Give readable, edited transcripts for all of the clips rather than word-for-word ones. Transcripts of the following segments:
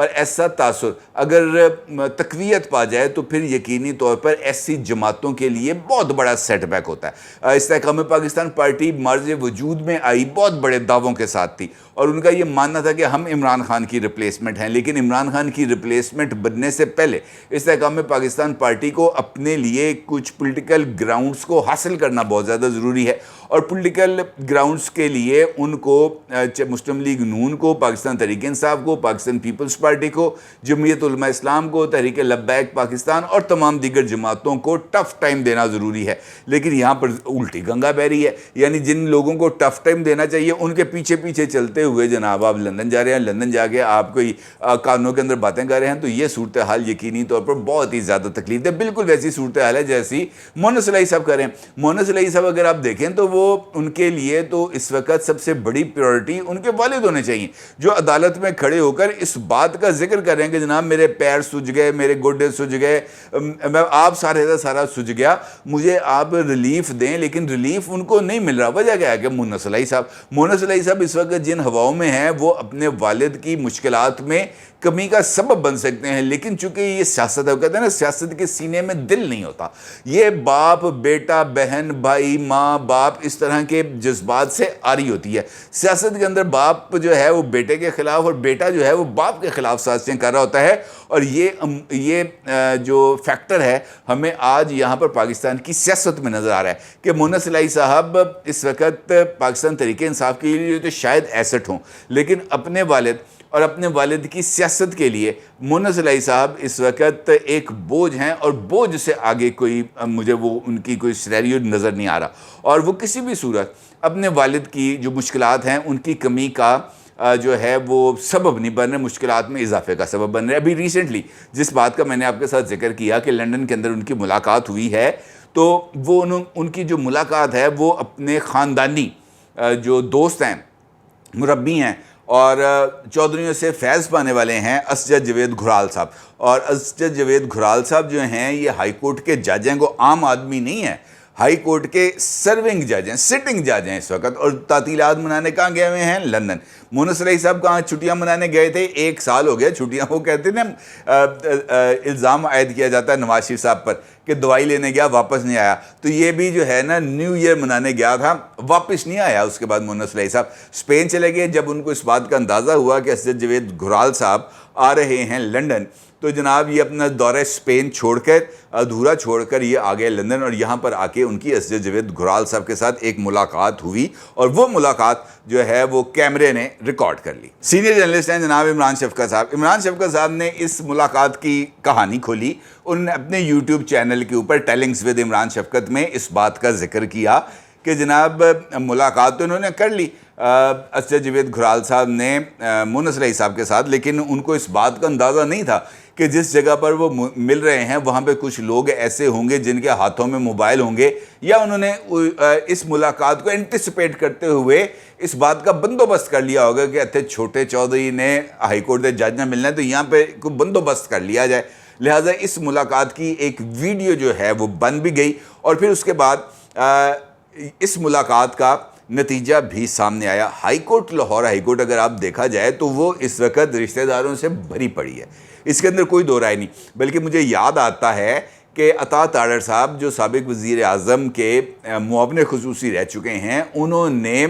اور ایسا تاثر اگر تقویت پا جائے تو پھر یقینی طور پر ایسی جماعتوں کے لیے بہت بڑا سیٹ بیک ہوتا ہے۔ استحکام پاکستان پارٹی مارز وجود میں آئی بہت بڑے دعووں کے ساتھ تھی، اور ان کا یہ ماننا تھا کہ ہم عمران خان کی ریپلیسمنٹ ہیں، لیکن عمران خان کی ریپلیسمنٹ بننے سے پہلے استحکام پاکستان پارٹی کو اپنے لیے کچھ پولیٹیکل گراؤنڈز کو حاصل کرنا بہت زیادہ ضروری ہے، اور پولیٹیکل گراؤنڈز کے لیے ان کو مسلم لیگ نون کو، پاکستان تحریک انصاف کو، پاکستان پیپلز پارٹی کو، جمعیت علماء اسلام کو، تحریک لبیک پاکستان اور تمام دیگر جماعتوں کو ٹف ٹائم دینا ضروری ہے۔ لیکن یہاں پر الٹی گنگا بہ رہی ہے، یعنی جن لوگوں کو ٹف ٹائم دینا چاہیے ان کے پیچھے پیچھے چلتے ہوئے جناب آپ لندن جا رہے ہیں، لندن جا کے آپ کوئی کانوں کے اندر باتیں کر رہے ہیں، تو یہ صورتحال یقینی طور پر بہت ہی زیادہ تکلیف دہ، بالکل ویسی صورتحال ہے جیسی مونس الائی صاحب کر رہے ہیں۔ مونس الائی صاحب اگر آپ دیکھیں تو وہ ان کے لیے تو اس وقت سب سے بڑی پریورٹی ان کے والد ہونے چاہیے، جو عدالت میں کھڑے ہو کر اس بات کا ذکر کر رہے ہیں کہ جناب میرے پیر سج گئے، میرے گوڈے سج گئے، میں آپ سارا سج گیا، مجھے آپ ریلیف دیں، لیکن ریلیف ان کو نہیں مل رہا۔ وجہ کیا ہے کہ مونس الائی صاحب اس وقت جن ہواؤں میں ہیں وہ اپنے والد کی مشکلات میں کمی کا سبب بن سکتے ہیں، لیکن چونکہ یہ سیاست ہے، وہ کہتے ہیں نا سیاست کے سینے میں دل نہیں ہوتا، یہ باپ بیٹا بہن بھائی ماں باپ اس طرح کے جذبات سے آری ہوتی ہے۔ سیاست کے اندر باپ جو ہے وہ بیٹے کے خلاف اور بیٹا جو ہے وہ باپ کے خلاف سازشیں کر رہا ہوتا ہے، اور یہ جو فیکٹر ہے ہمیں آج یہاں پر پاکستان کی سیاست میں نظر آ رہا ہے کہ مونس الائی صاحب اس وقت پاکستان تحریک انصاف کے لیے تو شاید ایسٹ ہوں، لیکن اپنے والد اور اپنے والد کی سیاست کے لیے مونس الائی صاحب اس وقت ایک بوجھ ہیں، اور بوجھ سے آگے کوئی مجھے وہ ان کی کوئی سینیریو نظر نہیں آ رہا، اور وہ کسی بھی صورت اپنے والد کی جو مشکلات ہیں ان کی کمی کا جو ہے وہ سبب نہیں بن رہے، مشکلات میں اضافے کا سبب بن رہے۔ ابھی ریسنٹلی جس بات کا میں نے آپ کے ساتھ ذکر کیا کہ لندن کے اندر ان کی ملاقات ہوئی ہے، تو وہ ان کی جو ملاقات ہے وہ اپنے خاندانی جو دوست ہیں، مربی ہیں اور چودھریوں سے فیض پانے والے ہیں، اسجد جاوید گھرال صاحب، اور اسجد جاوید گھرال صاحب جو ہیں یہ ہائی کورٹ کے جج ہیں، وہ عام آدمی نہیں ہیں، ہائی کورٹ کے سرونگ جج ہیں، سٹنگ جج ہیں اس وقت، اور تعطیلات منانے کہاں گئے ہوئے ہیں؟ لندن۔ مونس الائی صاحب کہاں چھٹیاں منانے گئے تھے؟ 1 سال ہو گیا چھٹیاں، وہ کہتے ہیں الزام عائد کیا جاتا ہے نواز شریف صاحب پر کہ دوائی لینے گیا واپس نہیں آیا، تو یہ بھی جو ہے نا نیو ایئر منانے گیا تھا، واپس نہیں آیا۔ اس کے بعد مونس الائی صاحب اسپین چلے گئے۔ جب ان کو اس بات کا اندازہ ہوا کہ اسجد جاوید گھرال صاحب آ رہے ہیں لندن، تو جناب یہ اپنا دورہ اسپین چھوڑ کر ادھورا چھوڑ کر یہ آ گئے لندن، اور یہاں پر آ کے ان کی اسجد جاوید گھرال صاحب کے ساتھ ایک ملاقات ہوئی، اور وہ ملاقات جو ہے وہ کیمرے نے ریکارڈ کر لی۔ سینئر جرنلسٹ ہیں جناب عمران شفقت صاحب۔ عمران شفقت صاحب نے اس ملاقات کی کہانی کھولی، انہوں نے اپنے یوٹیوب چینل کے اوپر ٹیلنگز ود عمران شفقت میں اس بات کا ذکر کیا کہ جناب ملاقات تو انہوں نے کر لی اسجد جاوید گھرال صاحب نے مونس الائی صاحب کے ساتھ، لیکن ان کو اس بات کا اندازہ نہیں تھا کہ جس جگہ پر وہ مل رہے ہیں وہاں پہ کچھ لوگ ایسے ہوں گے جن کے ہاتھوں میں موبائل ہوں گے، یا انہوں نے اس ملاقات کو انٹیسپیٹ کرتے ہوئے اس بات کا بندوبست کر لیا ہوگا کہ اتنے چھوٹے چودھری نے ہائی کورٹ کے جج نے ملنا ہے تو یہاں پہ کوئی بندوبست کر لیا جائے، لہٰذا اس ملاقات کی ایک ویڈیو جو ہے وہ بن بھی گئی، اور پھر اس کے بعد اس ملاقات کا نتیجہ بھی سامنے آیا۔ High court Lahore high court اگر آپ دیکھا جائے تو وہ اس وقت رشتہ داروں سے بھری پڑی ہے، اس کے اندر کوئی دو رائے نہیں، بلکہ مجھے یاد آتا ہے کہ عطا تاڑر صاحب جو سابق وزیر اعظم کے معاون خصوصی رہ چکے ہیں، انہوں نے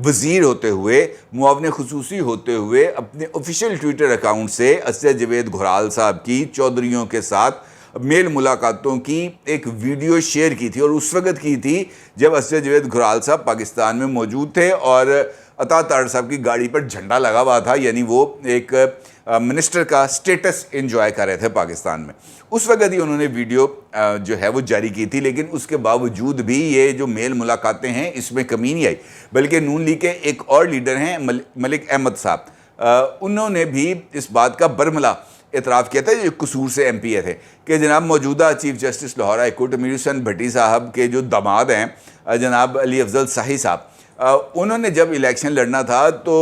وزیر ہوتے ہوئے معاون خصوصی ہوتے ہوئے اپنے آفیشیل ٹویٹر اکاؤنٹ سے اسجد جاوید گھرال صاحب کی چودھریوں کے ساتھ میل ملاقاتوں کی ایک ویڈیو شیئر کی تھی، اور اس وقت کی تھی جب اسجد جاوید گھرال صاحب پاکستان میں موجود تھے اور عطا تاڑر صاحب کی گاڑی پر جھنڈا لگا ہوا تھا، یعنی وہ ایک منسٹر کا سٹیٹس انجوائے کر رہے تھے پاکستان میں۔ اس وقت ہی انہوں نے ویڈیو جو ہے وہ جاری کی تھی، لیکن اس کے باوجود بھی یہ جو میل ملاقاتیں ہیں اس میں کمی نہیں آئی، بلکہ نون لیگ کے ایک اور لیڈر ہیں ملک احمد صاحب، انہوں نے بھی اس بات کا برملا اعتراف کیا تھا، جو قصور سے ایم پی اے تھے، کہ جناب موجودہ chief justice Lahore high court Amir Hussain Bhatti صاحب کے جو داماد ہیں جناب علی افضل شاہی صاحب، انہوں نے جب الیکشن لڑنا تھا تو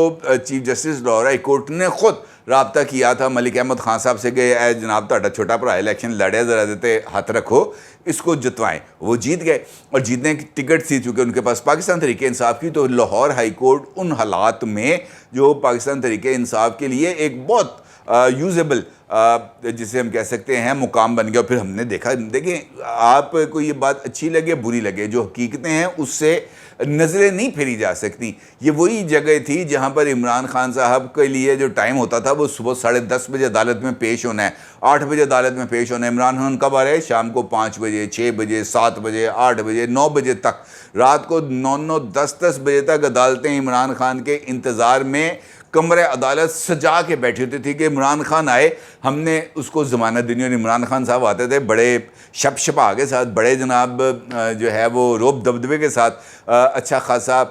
chief justice Lahore high court نے خود رابطہ کیا تھا ملک احمد خان صاحب سے کہ اے جناب تہاڈا چھوٹا بھرا الیکشن لڑیا، ذرا دیتے ہاتھ رکھو، اس کو جتوائیں۔ وہ جیت گئے، اور جیتنے کی ٹکٹ تھی چونکہ ان کے پاس پاکستان تحریک انصاف کی، تو لاہور ہائی کورٹ ان حالات میں جو پاکستان تحریک انصاف کے لیے ایک بہت یوزیبل جسے ہم کہہ سکتے ہیں مقام بن گیا. اور پھر ہم نے دیکھا, دیکھیں آپ کو یہ بات اچھی لگے بری لگے, جو حقیقتیں ہیں اس سے نظریں نہیں پھیری جا سکتی. یہ وہی جگہ تھی جہاں پر عمران خان صاحب کے لیے جو ٹائم ہوتا تھا وہ صبح 10:30 بجے عدالت میں پیش ہونا ہے, 8 بجے عدالت میں پیش ہونا ہے. عمران خان کب آ رہے ہیں؟ شام کو 5 بجے, 6 بجے, 7 بجے, 8 بجے, 9 بجے تک, رات کو 9 10 بجے تک عدالتیں عمران خان کے انتظار میں کمرہ عدالت سجا کے بیٹھی ہوتی تھی کہ عمران خان آئے, ہم نے اس کو ضمانت دینی. اور عمران خان صاحب آتے تھے بڑے شپ شپا کے ساتھ, بڑے جناب جو ہے وہ روب دبدبے کے ساتھ, اچھا خاصا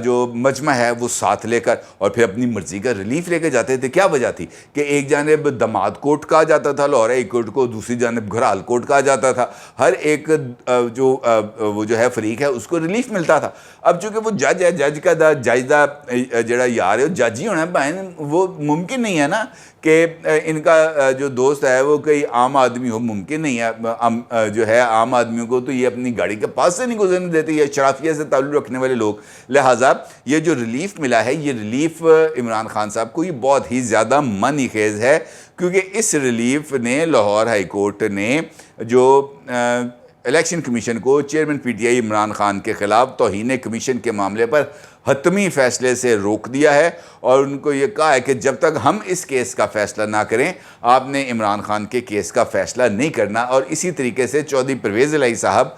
جو مجمع ہے وہ ساتھ لے کر, اور پھر اپنی مرضی کا ریلیف لے کے جاتے تھے. کیا وجہ تھی کہ ایک جانب دماد کوٹ کہا جاتا تھا لاہور ہائی کورٹ کو, دوسری جانب گھرال کوٹ کہا جاتا تھا. ہر ایک وہ جو ہے فریق ہے اس کو ریلیف ملتا تھا. اب چونکہ وہ جج ہے, جج کا جج دا جڑا یار ہے وہ جج ہی ہونا ہے بہن, وہ ممکن نہیں ہے نا کہ ان کا جو دوست ہے وہ کوئی عام آدمی ہو, ممکن نہیں ہے. جو ہے عام آدمیوں کو تو یہ اپنی گاڑی کے پاس سے نہیں گزرنے دیتے, یہ شرافیہ سے تعلق رکھنے والے لوگ. لہٰذا یہ جو ریلیف ملا ہے, یہ ریلیف عمران خان صاحب کو یہ بہت ہی زیادہ منی خیز ہے, کیونکہ اس ریلیف نے لاہور ہائی کورٹ نے جو الیکشن کمیشن کو chairman P T I Imran Khan کے خلاف توہین کمیشن کے معاملے پر حتمی فیصلے سے روک دیا ہے, اور ان کو یہ کہا ہے کہ جب تک ہم اس کیس کا فیصلہ نہ کریں آپ نے عمران خان کے کیس کا فیصلہ نہیں کرنا. اور اسی طریقے سے چودھری پرویز الہی صاحب,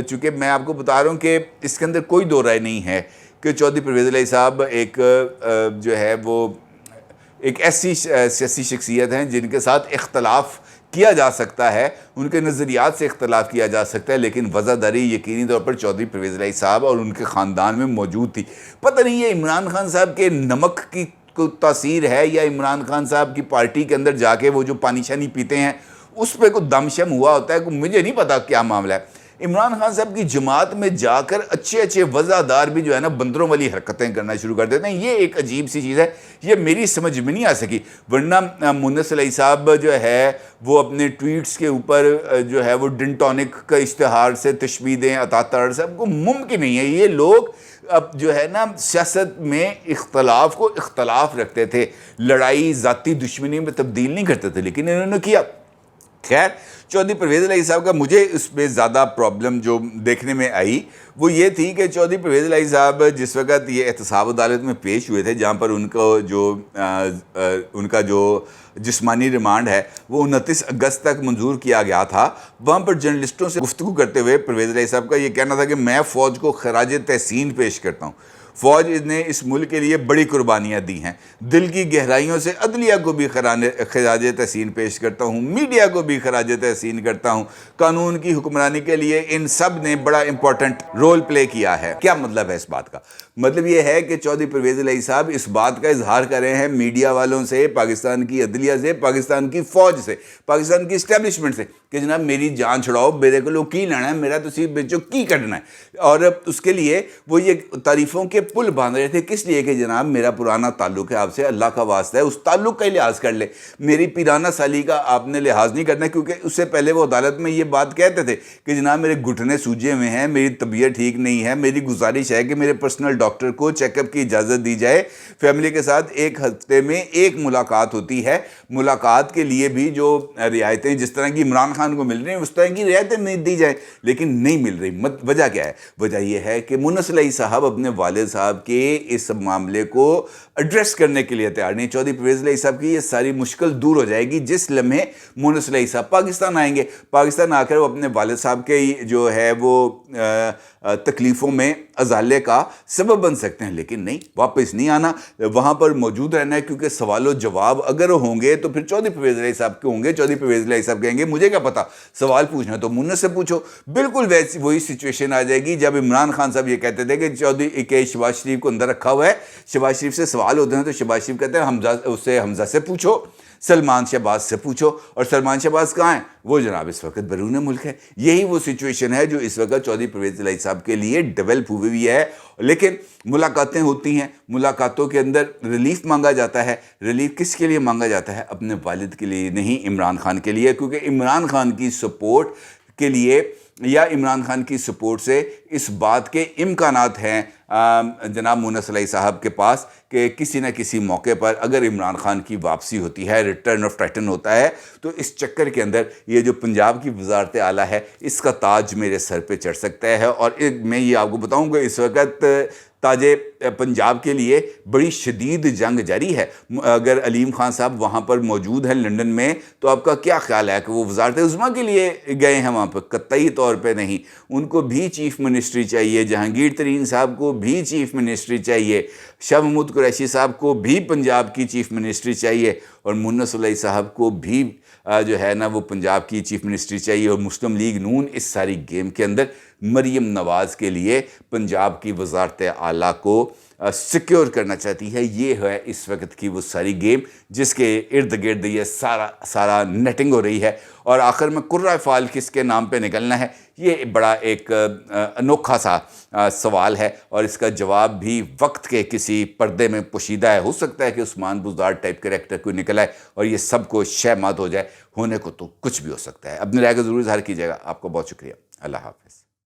چونکہ میں آپ کو بتا رہا ہوں کہ اس کے اندر کوئی دو رائے نہیں ہے کہ چودھری پرویز الہی صاحب ایک جو ہے وہ ایک ایسی سیاسی شخصیت ہیں جن کے ساتھ اختلاف کیا جا سکتا ہے, ان کے نظریات سے اختلاف کیا جا سکتا ہے, لیکن وزاداری یقینی طور پر چودھری پرویز الہی صاحب اور ان کے خاندان میں موجود تھی. پتہ نہیں یہ عمران خان صاحب کے نمک کی تاثیر ہے یا عمران خان صاحب کی پارٹی کے اندر جا کے وہ جو پانی شانی پیتے ہیں اس پہ کوئی دم شم ہوا ہوتا ہے, مجھے نہیں پتا کیا معاملہ ہے. عمران خان صاحب کی جماعت میں جا کر اچھے وزادار بھی جو ہے نا بندروں والی حرکتیں کرنا شروع کر دیتے ہیں. یہ ایک عجیب سی چیز ہے, یہ میری سمجھ میں نہیں آ سکی. ورنہ مونس الہی صاحب جو ہے وہ اپنے ٹویٹس کے اوپر جو ہے وہ ڈن ٹونک کا اشتہار سے تشبیہ دیں عطا طاہر صاحب کو, ممکن نہیں ہے. یہ لوگ اب جو ہے نا سیاست میں اختلاف کو اختلاف رکھتے تھے, لڑائی ذاتی دشمنی میں تبدیل نہیں کرتے تھے, لیکن انہوں نے کیا. خیر, چودھری پرویز الہی صاحب کا مجھے اس میں زیادہ پرابلم جو دیکھنے میں آئی وہ یہ تھی کہ چودھری پرویز الہی صاحب جس وقت یہ احتساب عدالت میں پیش ہوئے تھے, جہاں پر ان کا جو جسمانی ریمانڈ ہے وہ 29 اگست تک منظور کیا گیا تھا, وہاں پر جرنلسٹوں سے گفتگو کرتے ہوئے پرویز الہی صاحب کا یہ کہنا تھا کہ میں فوج کو خراج تحسین پیش کرتا ہوں. فوج نے اس ملک کے لیے بڑی قربانیاں دی ہیں, دل کی گہرائیوں سے عدلیہ کو بھی خراج تحسین پیش کرتا ہوں, میڈیا کو بھی خراج تحسین کرتا ہوں, قانون کی حکمرانی کے لیے ان سب نے بڑا امپورٹنٹ رول پلے کیا ہے. کیا مطلب ہے اس بات کا؟ مطلب یہ ہے کہ چودھری پرویز الہی صاحب اس بات کا اظہار کر رہے ہیں میڈیا والوں سے, پاکستان کی عدلیہ سے, پاکستان کی فوج سے, پاکستان کی اسٹیبلشمنٹ سے کہ جناب میری جان چھڑاؤ, میرے کو لوگ کی لینا ہے, میرا تو صرف بچوں کی کرنا ہے. اور اس کے لیے وہ یہ تعریفوں کے پل باندھ رہے تھے. کس لیے کہ جناب میرا پرانا تعلق ہے آپ سے, اللہ کا واسطہ ہے اس تعلق کا لحاظ کر لے, میری پیرانہ سالی کا آپ نے لحاظ نہیں کرنا, کیونکہ اس سے پہلے وہ عدالت میں یہ بات کہتے تھے کہ جناب میرے گھٹنے سوجے ہوئے ہیں, میری طبیعت ٹھیک نہیں ہے, میری گزارش ہے کہ میرے پرسنل ڈاکٹر کو چیک اپ کی اجازت دی جائے, فیملی کے ساتھ 1 ہفتے میں 1 ملاقات ہوتی ہے, ملاقات کے لیے بھی جو رعایتیں جس طرح کی عمران خان کو مل رہی ہیں اس طرح کی رعایتیں نہیں دی جائیں, لیکن نہیں مل رہی. وجہ کیا ہے؟ وجہ یہ ہے کہ مونس الہی صاحب اپنے والد صاحب کے اس معاملے کو ایڈریس کرنے کے لیے تیار نہیں. چودھری پرویز الہی صاحب کی یہ ساری مشکل دور ہو جائے گی جس لمحے مونس الہی صاحب پاکستان آئیں گے. پاکستان آ کر وہ اپنے والد صاحب کے جو ہے وہ تکلیفوں میں ازالے کا سبب بن سکتے ہیں, لیکن نہیں, واپس نہیں آنا, وہاں پر موجود رہنا ہے, کیونکہ سوال و جواب اگر ہوں گے تو پھر چودھری پرویز الہی صاحب کے ہوں گے. چودھری پرویز الہی صاحب کہیں گے مجھے کیا پتا, سوال پوچھنا تو مونس سے پوچھو. بالکل وہی سچویشن آ جائے گی جب عمران خان صاحب یہ کہتے تھے کہ چودھری کے شہباز شریف کو اندر رکھا ہوا ہے, شہباز شریف سے سوال ہوتے ہیں تو شہباز شریف کہتے ہیں حمزہ سے پوچھو, سلمان شہباز سے پوچھو, اور سلمان شہباز کہاں ہیں؟ وہ جناب اس وقت بیرون ملک ہے. یہی وہ سچویشن ہے جو اس وقت چودھری پرویز الہی صاحب کے لیے ڈیولپ ہوئی ہے. لیکن ملاقاتیں ہوتی ہیں, ملاقاتوں کے اندر ریلیف مانگا جاتا ہے. ریلیف کس کے لیے مانگا جاتا ہے؟ اپنے والد کے لیے نہیں, عمران خان کے لیے, کیونکہ عمران خان کی سپورٹ کے لیے یا عمران خان کی سپورٹ سے اس بات کے امکانات ہیں جناب مونس علیہ صاحب کے پاس کہ کسی نہ کسی موقع پر اگر عمران خان کی واپسی ہوتی ہے، ریٹرن آف ٹائٹن ہوتا ہے، تو اس چکر کے اندر یہ جو پنجاب کی وزارت اعلیٰ ہے اس کا تاج میرے سر پہ چڑھ سکتا ہے۔ اور میں یہ آپ کو بتاؤں کہ اس وقت تاج پنجاب کے لیے بڑی شدید جنگ جاری ہے۔ اگر علیم خان صاحب وہاں پر موجود ہیں لنڈن میں، تو آپ کا کیا خیال ہے کہ وہ وزارت عظمیٰ کے لیے گئے ہیں وہاں پر؟ قطعی طور پہ نہیں، ان کو بھی چیف منسٹری چاہیے، جہانگیر ترین صاحب کو بھی چیف منسٹری چاہیے، شاہ محمود قریشی صاحب کو بھی پنجاب کی چیف منسٹری چاہیے، اور مونس علیہ صاحب کو بھی جو ہے نا وہ پنجاب کی چیف منسٹری چاہیے۔ اور مسلم لیگ نون اس ساری گیم کے اندر مریم نواز کے لیے پنجاب کی وزارت اعلیٰ کو سیکیور کرنا چاہتی ہے۔ یہ ہے اس وقت کی وہ ساری گیم جس کے ارد گرد یہ سارا نیٹنگ ہو رہی ہے۔ اور آخر میں قرۂ فعال کس کے نام پہ نکلنا ہے، یہ بڑا ایک انوکھا سا سوال ہے، اور اس کا جواب بھی وقت کے کسی پردے میں پوشیدہ ہے۔ ہو سکتا ہے کہ عثمان بزدار ٹائپ کریکٹر کوئی نکل آئے اور یہ سب کو شہ مات ہو جائے، ہونے کو تو کچھ بھی ہو سکتا ہے۔ اپنی رائے کو ضرور اظہار کیجیے گا۔ آپ کو بہت شکریہ۔ اللہ حافظ۔